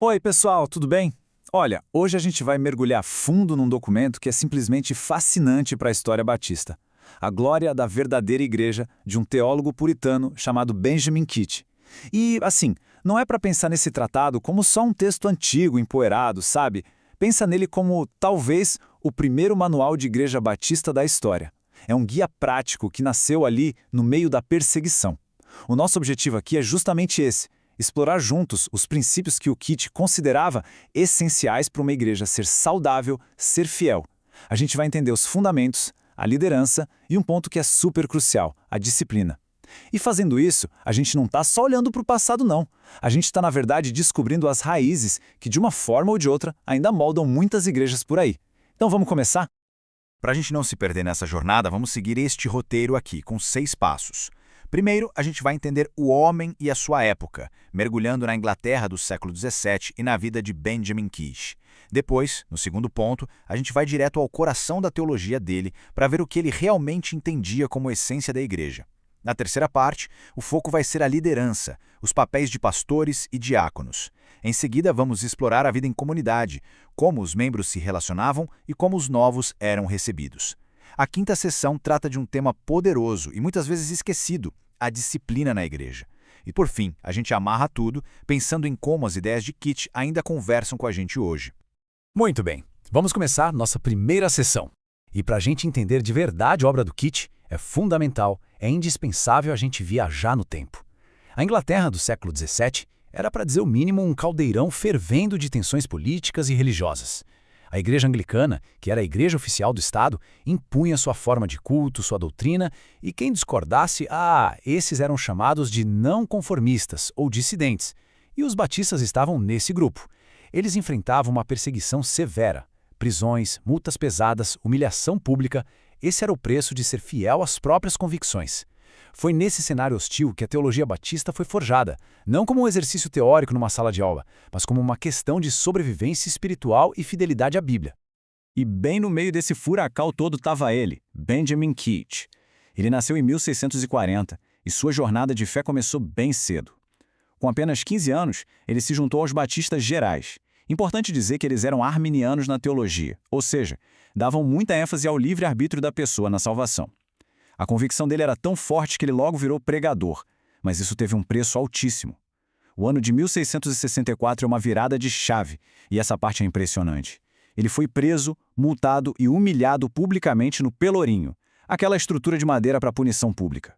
Oi, pessoal, tudo bem? Olha, hoje a gente vai mergulhar fundo num documento que é simplesmente fascinante para a história batista. A Glória da Verdadeira Igreja, de um teólogo puritano chamado Benjamin Kitt. E, assim, não é para pensar nesse tratado como só um texto antigo, empoeirado, sabe? Pensa nele como, talvez, o primeiro manual de igreja batista da história. É um guia prático que nasceu ali no meio da perseguição. O nosso objetivo aqui é justamente esse: explorar juntos os princípios que o Kitt considerava essenciais para uma igreja ser saudável, ser fiel. A gente vai entender os fundamentos, a liderança e um ponto que é super crucial, a disciplina. E fazendo isso, a gente não está só olhando para o passado, não. A gente está, na verdade, descobrindo as raízes que, de uma forma ou de outra, ainda moldam muitas igrejas por aí. Então vamos começar? Para a gente não se perder nessa jornada, vamos seguir este roteiro aqui, com 6 passos. Primeiro, a gente vai entender o homem e a sua época, mergulhando na Inglaterra do século XVII e na vida de Benjamin Kish. Depois, no segundo ponto, a gente vai direto ao coração da teologia dele para ver o que ele realmente entendia como essência da igreja. Na terceira parte, o foco vai ser a liderança, os papéis de pastores e diáconos. Em seguida, vamos explorar a vida em comunidade, como os membros se relacionavam e como os novos eram recebidos. A quinta sessão trata de um tema poderoso e muitas vezes esquecido: a disciplina na igreja. E por fim, a gente amarra tudo, pensando em como as ideias de Kitt ainda conversam com a gente hoje. Muito bem, vamos começar nossa primeira sessão. E para a gente entender de verdade a obra do Kitt, é fundamental, é indispensável a gente viajar no tempo. A Inglaterra do século XVII era, para dizer o mínimo, um caldeirão fervendo de tensões políticas e religiosas. A Igreja Anglicana, que era a igreja oficial do Estado, impunha sua forma de culto, sua doutrina, e quem discordasse, esses eram chamados de não conformistas ou dissidentes, e os batistas estavam nesse grupo. Eles enfrentavam uma perseguição severa: prisões, multas pesadas, humilhação pública. Esse era o preço de ser fiel às próprias convicções. Foi nesse cenário hostil que a teologia batista foi forjada, não como um exercício teórico numa sala de aula, mas como uma questão de sobrevivência espiritual e fidelidade à Bíblia. E bem no meio desse furacão todo estava ele, Benjamin Kitt. Ele nasceu em 1640 e sua jornada de fé começou bem cedo. Com apenas 15 anos, ele se juntou aos batistas gerais. Importante dizer que eles eram arminianos na teologia, ou seja, davam muita ênfase ao livre-arbítrio da pessoa na salvação. A convicção dele era tão forte que ele logo virou pregador, mas isso teve um preço altíssimo. O ano de 1664 é uma virada de chave, e essa parte é impressionante. Ele foi preso, multado e humilhado publicamente no Pelourinho, aquela estrutura de madeira para punição pública.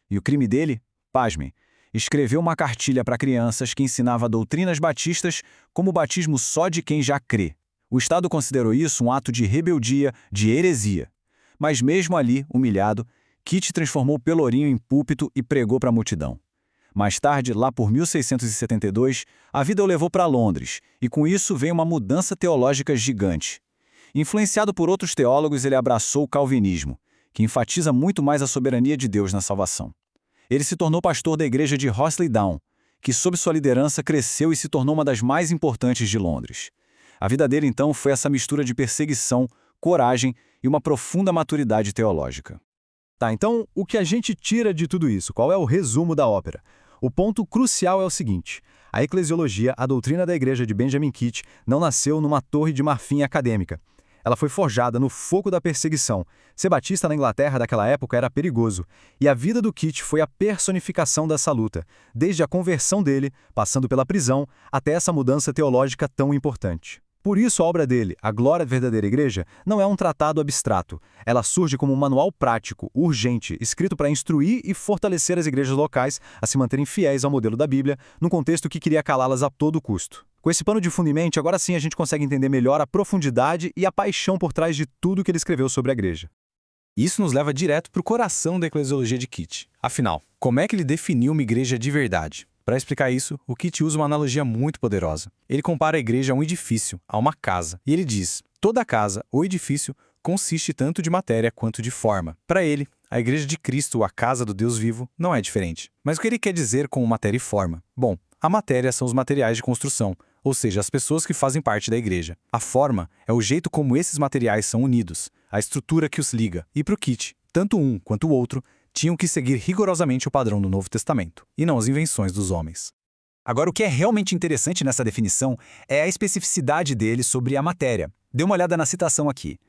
E o crime dele? Pasmem, escreveu uma cartilha para crianças que ensinava doutrinas batistas como o batismo só de quem já crê. O Estado considerou isso um ato de rebeldia, de heresia. Mas mesmo ali, humilhado, Kitt transformou o Pelourinho em púlpito e pregou para a multidão. Mais tarde, lá por 1672, a vida o levou para Londres, e com isso veio uma mudança teológica gigante. Influenciado por outros teólogos, ele abraçou o calvinismo, que enfatiza muito mais a soberania de Deus na salvação. Ele se tornou pastor da igreja de Hosley Down, que sob sua liderança cresceu e se tornou uma das mais importantes de Londres. A vida dele, então, foi essa mistura de perseguição, coragem e uma profunda maturidade teológica. Tá, então o que a gente tira de tudo isso? Qual é o resumo da ópera? O ponto crucial é o seguinte: a eclesiologia, a doutrina da igreja de Benjamin Kitt, não nasceu numa torre de marfim acadêmica. Ela foi forjada no fogo da perseguição. Ser batista na Inglaterra daquela época era perigoso, e a vida do Kitt foi a personificação dessa luta, desde a conversão dele, passando pela prisão, até essa mudança teológica tão importante. Por isso, a obra dele, A Glória da Verdadeira Igreja, não é um tratado abstrato. Ela surge como um manual prático, urgente, escrito para instruir e fortalecer as igrejas locais a se manterem fiéis ao modelo da Bíblia, num contexto que queria calá-las a todo custo. Com esse pano de fundo em mente, agora sim a gente consegue entender melhor a profundidade e a paixão por trás de tudo que ele escreveu sobre a igreja. Isso nos leva direto para o coração da eclesiologia de Kitt. Afinal, como é que ele definiu uma igreja de verdade? Para explicar isso, o Kitt usa uma analogia muito poderosa. Ele compara a igreja a um edifício, a uma casa. E ele diz: toda casa ou edifício consiste tanto de matéria quanto de forma. Para ele, a igreja de Cristo, a casa do Deus vivo, não é diferente. Mas o que ele quer dizer com matéria e forma? Bom, a matéria são os materiais de construção, ou seja, as pessoas que fazem parte da igreja. A forma é o jeito como esses materiais são unidos, a estrutura que os liga. E para o Kitt, tanto um quanto o outro tinham que seguir rigorosamente o padrão do Novo Testamento, e não as invenções dos homens. Agora, o que é realmente interessante nessa definição é a especificidade dele sobre a matéria. Dê uma olhada na citação aqui.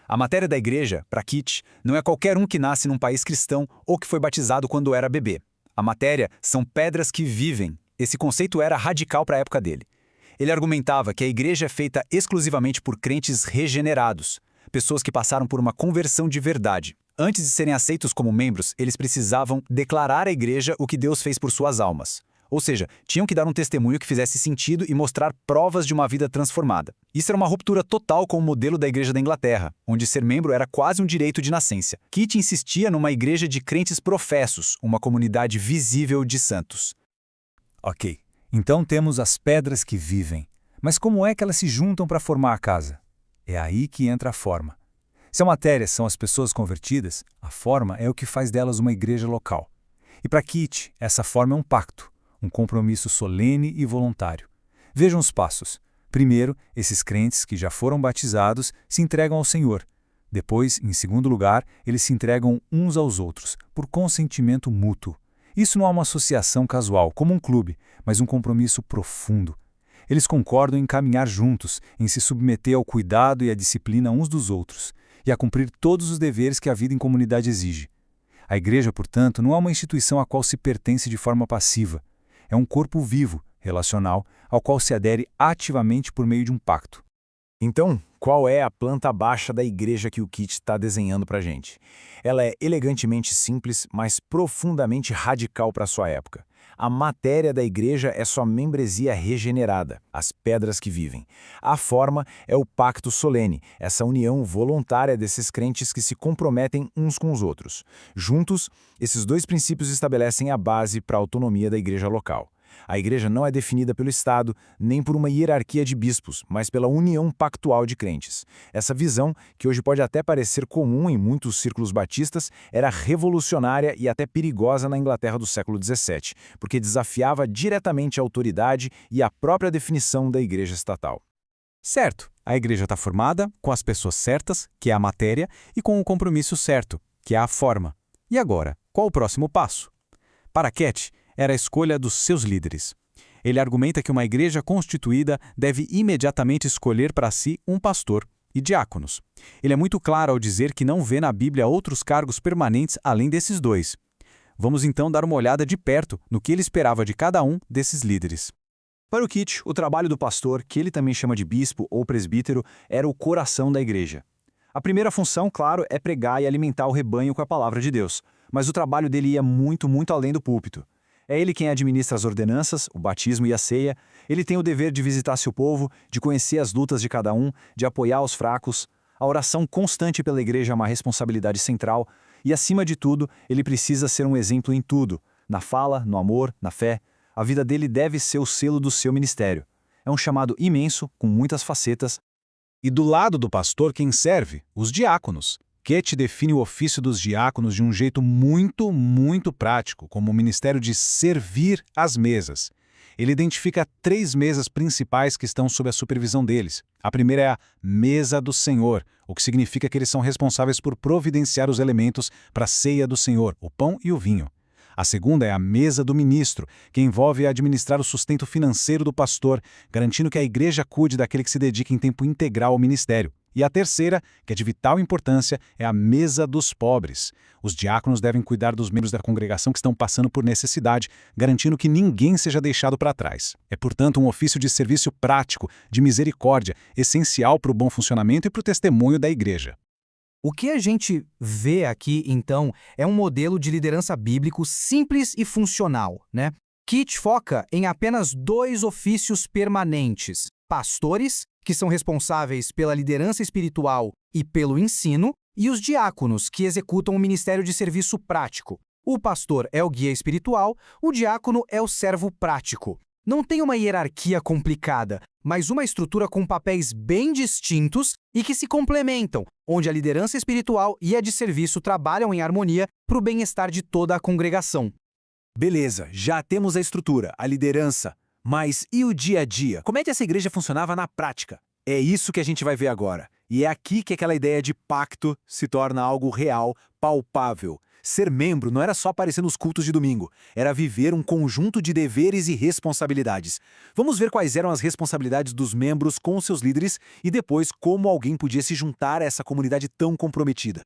A matéria da igreja, para Keach, não é qualquer um que nasce num país cristão ou que foi batizado quando era bebê. A matéria são pedras que vivem. Esse conceito era radical para a época dele. Ele argumentava que a igreja é feita exclusivamente por crentes regenerados, pessoas que passaram por uma conversão de verdade. Antes de serem aceitos como membros, eles precisavam declarar à igreja o que Deus fez por suas almas. Ou seja, tinham que dar um testemunho que fizesse sentido e mostrar provas de uma vida transformada. Isso era uma ruptura total com o modelo da Igreja da Inglaterra, onde ser membro era quase um direito de nascença. Keach insistia numa igreja de crentes professos, uma comunidade visível de santos. Ok, então temos as pedras que vivem. Mas como é que elas se juntam para formar a casa? É aí que entra a forma. Se a matéria são as pessoas convertidas, a forma é o que faz delas uma igreja local. E para Keach, essa forma é um pacto. Um compromisso solene e voluntário. Vejam os passos. Primeiro, esses crentes que já foram batizados se entregam ao Senhor. Depois, em segundo lugar, eles se entregam uns aos outros, por consentimento mútuo. Isso não é uma associação casual, como um clube, mas um compromisso profundo. Eles concordam em caminhar juntos, em se submeter ao cuidado e à disciplina uns dos outros, e a cumprir todos os deveres que a vida em comunidade exige. A igreja, portanto, não é uma instituição à qual se pertence de forma passiva. É um corpo vivo, relacional, ao qual se adere ativamente por meio de um pacto. Então, qual é a planta baixa da igreja que o Keach está desenhando para a gente? Ela é elegantemente simples, mas profundamente radical para sua época. A matéria da igreja é sua membresia regenerada, as pedras que vivem. A forma é o pacto solene, essa união voluntária desses crentes que se comprometem uns com os outros. Juntos, esses dois princípios estabelecem a base para a autonomia da igreja local. A igreja não é definida pelo Estado, nem por uma hierarquia de bispos, mas pela união pactual de crentes. Essa visão, que hoje pode até parecer comum em muitos círculos batistas, era revolucionária e até perigosa na Inglaterra do século XVII, porque desafiava diretamente a autoridade e a própria definição da igreja estatal. Certo, a igreja está formada com as pessoas certas, que é a matéria, e com o compromisso certo, que é a forma. E agora, qual o próximo passo? Para Keach, era a escolha dos seus líderes. Ele argumenta que uma igreja constituída deve imediatamente escolher para si um pastor e diáconos. Ele é muito claro ao dizer que não vê na Bíblia outros cargos permanentes além desses dois. Vamos então dar uma olhada de perto no que ele esperava de cada um desses líderes. Para o Keach, o trabalho do pastor, que ele também chama de bispo ou presbítero, era o coração da igreja. A primeira função, claro, é pregar e alimentar o rebanho com a palavra de Deus, mas o trabalho dele ia muito além do púlpito. É ele quem administra as ordenanças, o batismo e a ceia. Ele tem o dever de visitar seu povo, de conhecer as lutas de cada um, de apoiar os fracos. A oração constante pela igreja é uma responsabilidade central. E, acima de tudo, ele precisa ser um exemplo em tudo. Na fala, no amor, na fé. A vida dele deve ser o selo do seu ministério. É um chamado imenso, com muitas facetas. E do lado do pastor, quem serve? Os diáconos. Keach define o ofício dos diáconos de um jeito muito prático, como o ministério de servir às mesas. Ele identifica 3 mesas principais que estão sob a supervisão deles. A primeira é a mesa do Senhor, o que significa que eles são responsáveis por providenciar os elementos para a ceia do Senhor, o pão e o vinho. A segunda é a mesa do ministro, que envolve administrar o sustento financeiro do pastor, garantindo que a igreja cuide daquele que se dedica em tempo integral ao ministério. E a terceira, que é de vital importância, é a mesa dos pobres. Os diáconos devem cuidar dos membros da congregação que estão passando por necessidade, garantindo que ninguém seja deixado para trás. É, portanto, um ofício de serviço prático, de misericórdia, essencial para o bom funcionamento e para o testemunho da igreja. O que a gente vê aqui, então, é um modelo de liderança bíblico simples e funcional, né? Keach foca em apenas 2 ofícios permanentes: pastores, que são responsáveis pela liderança espiritual e pelo ensino, e os diáconos, que executam o ministério de serviço prático. O pastor é o guia espiritual, o diácono é o servo prático. Não tem uma hierarquia complicada, mas uma estrutura com papéis bem distintos e que se complementam, onde a liderança espiritual e a de serviço trabalham em harmonia para o bem-estar de toda a congregação. Beleza, já temos a estrutura, a liderança. Mas e o dia a dia? Como é que essa igreja funcionava na prática? É isso que a gente vai ver agora. E é aqui que aquela ideia de pacto se torna algo real, palpável. Ser membro não era só aparecer nos cultos de domingo, era viver um conjunto de deveres e responsabilidades. Vamos ver quais eram as responsabilidades dos membros com os seus líderes e depois como alguém podia se juntar a essa comunidade tão comprometida.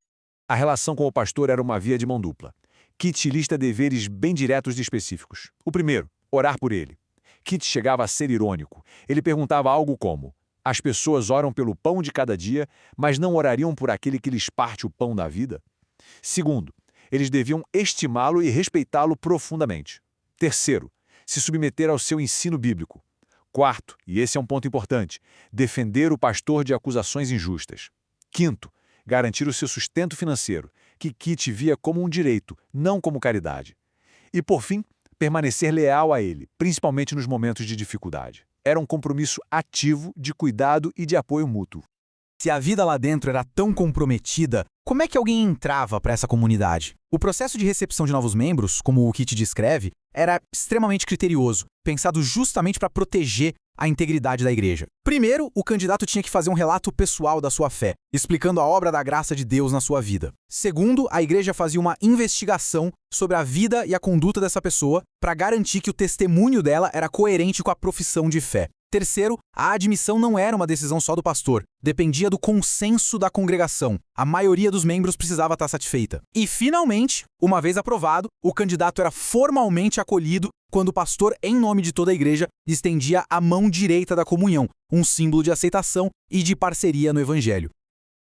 A relação com o pastor era uma via de mão dupla. Kit lista deveres bem diretos e específicos. O primeiro, orar por ele. Kit chegava a ser irônico. Ele perguntava algo como: as pessoas oram pelo pão de cada dia, mas não orariam por aquele que lhes parte o pão da vida? Segundo, eles deviam estimá-lo e respeitá-lo profundamente. Terceiro, se submeter ao seu ensino bíblico. Quarto, e esse é um ponto importante, defender o pastor de acusações injustas. Quinto, garantir o seu sustento financeiro, que Kit via como um direito, não como caridade. E, por fim, permanecer leal a ele, principalmente nos momentos de dificuldade. Era um compromisso ativo de cuidado e de apoio mútuo. Se a vida lá dentro era tão comprometida, como é que alguém entrava para essa comunidade? O processo de recepção de novos membros, como o Kit descreve, era extremamente criterioso, pensado justamente para proteger a integridade da igreja. Primeiro, o candidato tinha que fazer um relato pessoal da sua fé, explicando a obra da graça de Deus na sua vida. Segundo, a igreja fazia uma investigação sobre a vida e a conduta dessa pessoa para garantir que o testemunho dela era coerente com a profissão de fé. Terceiro, a admissão não era uma decisão só do pastor, dependia do consenso da congregação. A maioria dos membros precisava estar satisfeita. E, finalmente, uma vez aprovado, o candidato era formalmente acolhido quando o pastor, em nome de toda a igreja, estendia a mão direita da comunhão, um símbolo de aceitação e de parceria no evangelho.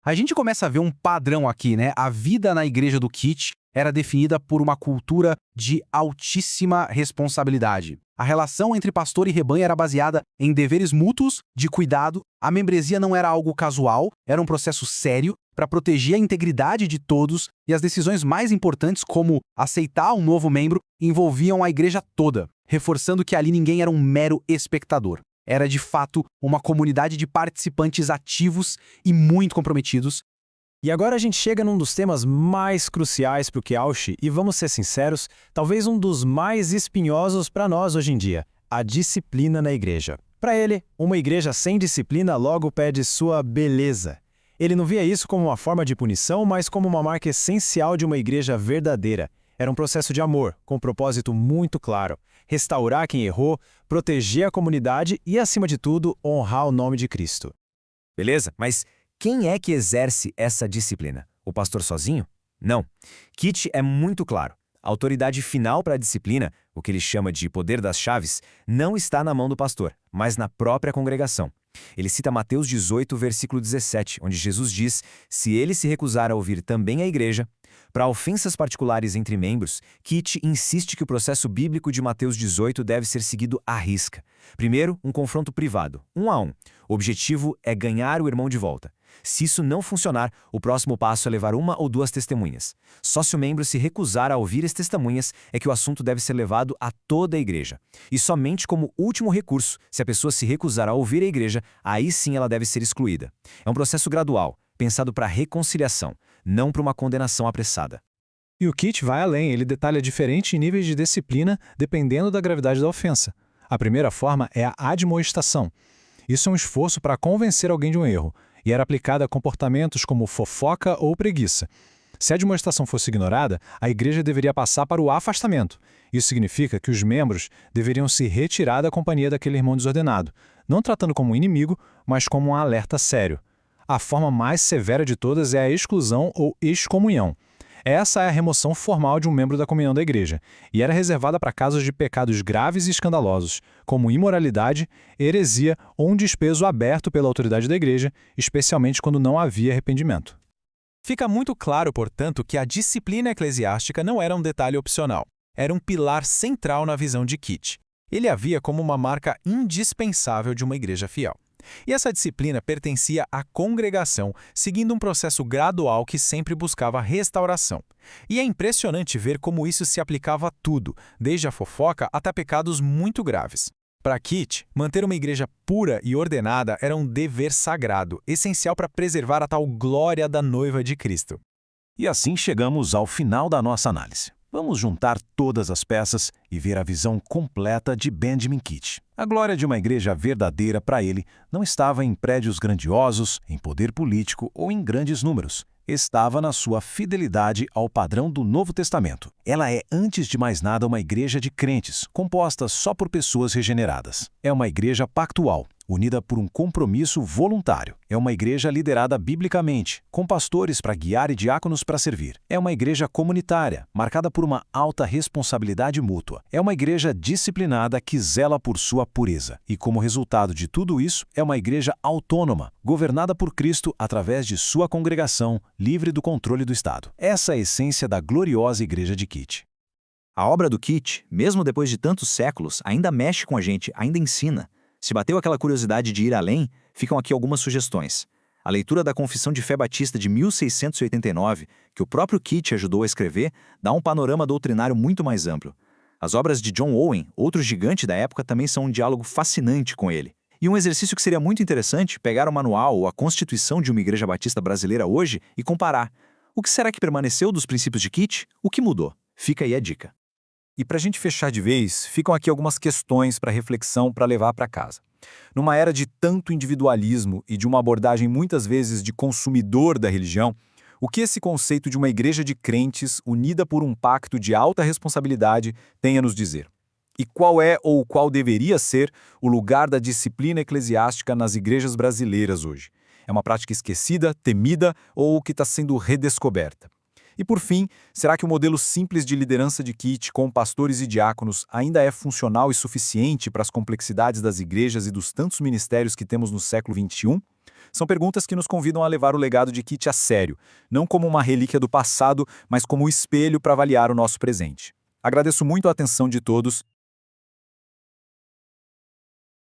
A gente começa a ver um padrão aqui, né? A vida na igreja do Kit era definida por uma cultura de altíssima responsabilidade. A relação entre pastor e rebanho era baseada em deveres mútuos de cuidado. A membresia não era algo casual, era um processo sério para proteger a integridade de todos, e as decisões mais importantes, como aceitar um novo membro, envolviam a igreja toda, reforçando que ali ninguém era um mero espectador. Era, de fato, uma comunidade de participantes ativos e muito comprometidos. E agora a gente chega num dos temas mais cruciais para o Kiaushi e, vamos ser sinceros, talvez um dos mais espinhosos para nós hoje em dia, a disciplina na igreja. Para ele, uma igreja sem disciplina logo perde sua beleza. Ele não via isso como uma forma de punição, mas como uma marca essencial de uma igreja verdadeira. Era um processo de amor, com um propósito muito claro: restaurar quem errou, proteger a comunidade e, acima de tudo, honrar o nome de Cristo. Beleza, mas quem é que exerce essa disciplina? O pastor sozinho? Não. Kit é muito claro. A autoridade final para a disciplina, o que ele chama de poder das chaves, não está na mão do pastor, mas na própria congregação. Ele cita Mateus 18, versículo 17, onde Jesus diz: se ele se recusar a ouvir também a igreja. Para ofensas particulares entre membros, Kit insiste que o processo bíblico de Mateus 18 deve ser seguido à risca. Primeiro, um confronto privado, 1 a 1. O objetivo é ganhar o irmão de volta. Se isso não funcionar, o próximo passo é levar 1 ou 2 testemunhas. Só se o membro se recusar a ouvir as testemunhas é que o assunto deve ser levado a toda a igreja. E somente como último recurso, se a pessoa se recusar a ouvir a igreja, aí sim ela deve ser excluída. É um processo gradual, pensado para reconciliação, não para uma condenação apressada. E o Kit vai além, ele detalha diferentes níveis de disciplina dependendo da gravidade da ofensa. A primeira forma é a admoestação. Isso é um esforço para convencer alguém de um erro, e era aplicada a comportamentos como fofoca ou preguiça. Se a admoestação fosse ignorada, a igreja deveria passar para o afastamento. Isso significa que os membros deveriam se retirar da companhia daquele irmão desordenado, não tratando como um inimigo, mas como um alerta sério. A forma mais severa de todas é a exclusão ou excomunhão. Essa é a remoção formal de um membro da comunhão da igreja, e era reservada para casos de pecados graves e escandalosos, como imoralidade, heresia ou um desprezo aberto pela autoridade da igreja, especialmente quando não havia arrependimento. Fica muito claro, portanto, que a disciplina eclesiástica não era um detalhe opcional. Era um pilar central na visão de Kit. Ele a via como uma marca indispensável de uma igreja fiel. E essa disciplina pertencia à congregação, seguindo um processo gradual que sempre buscava restauração. E é impressionante ver como isso se aplicava a tudo, desde a fofoca até pecados muito graves. Para Kit, manter uma igreja pura e ordenada era um dever sagrado, essencial para preservar a tal glória da noiva de Cristo. E assim chegamos ao final da nossa análise. Vamos juntar todas as peças e ver a visão completa de Benjamin Kit. A glória de uma igreja verdadeira para ele não estava em prédios grandiosos, em poder político ou em grandes números. estava na sua fidelidade ao padrão do Novo Testamento. Ela é, antes de mais nada, uma igreja de crentes, composta só por pessoas regeneradas. É uma igreja pactual, unida por um compromisso voluntário. É uma igreja liderada biblicamente, com pastores para guiar e diáconos para servir. É uma igreja comunitária, marcada por uma alta responsabilidade mútua. É uma igreja disciplinada que zela por sua pureza. E como resultado de tudo isso, é uma igreja autônoma, governada por Cristo através de sua congregação, livre do controle do Estado. Essa é a essência da gloriosa igreja de Kitch. A obra do Kitch, mesmo depois de tantos séculos, ainda mexe com a gente, ainda ensina. Se bateu aquela curiosidade de ir além, ficam aqui algumas sugestões. A leitura da Confissão de Fé Batista de 1689, que o próprio Kitch ajudou a escrever, dá um panorama doutrinário muito mais amplo. As obras de John Owen, outro gigante da época, também são um diálogo fascinante com ele. E um exercício que seria muito interessante, pegar o manual ou a constituição de uma igreja batista brasileira hoje e comparar. O que será que permaneceu dos princípios de Kitch? O que mudou? Fica aí a dica. E para a gente fechar de vez, ficam aqui algumas questões para reflexão para levar para casa. Numa era de tanto individualismo e de uma abordagem muitas vezes de consumidor da religião, o que esse conceito de uma igreja de crentes unida por um pacto de alta responsabilidade tem a nos dizer? E qual é ou qual deveria ser o lugar da disciplina eclesiástica nas igrejas brasileiras hoje? É uma prática esquecida, temida ou que está sendo redescoberta? E por fim, será que o modelo simples de liderança de Kitch com pastores e diáconos ainda é funcional e suficiente para as complexidades das igrejas e dos tantos ministérios que temos no século XXI? São perguntas que nos convidam a levar o legado de Kitch a sério, não como uma relíquia do passado, mas como um espelho para avaliar o nosso presente. Agradeço muito a atenção de todos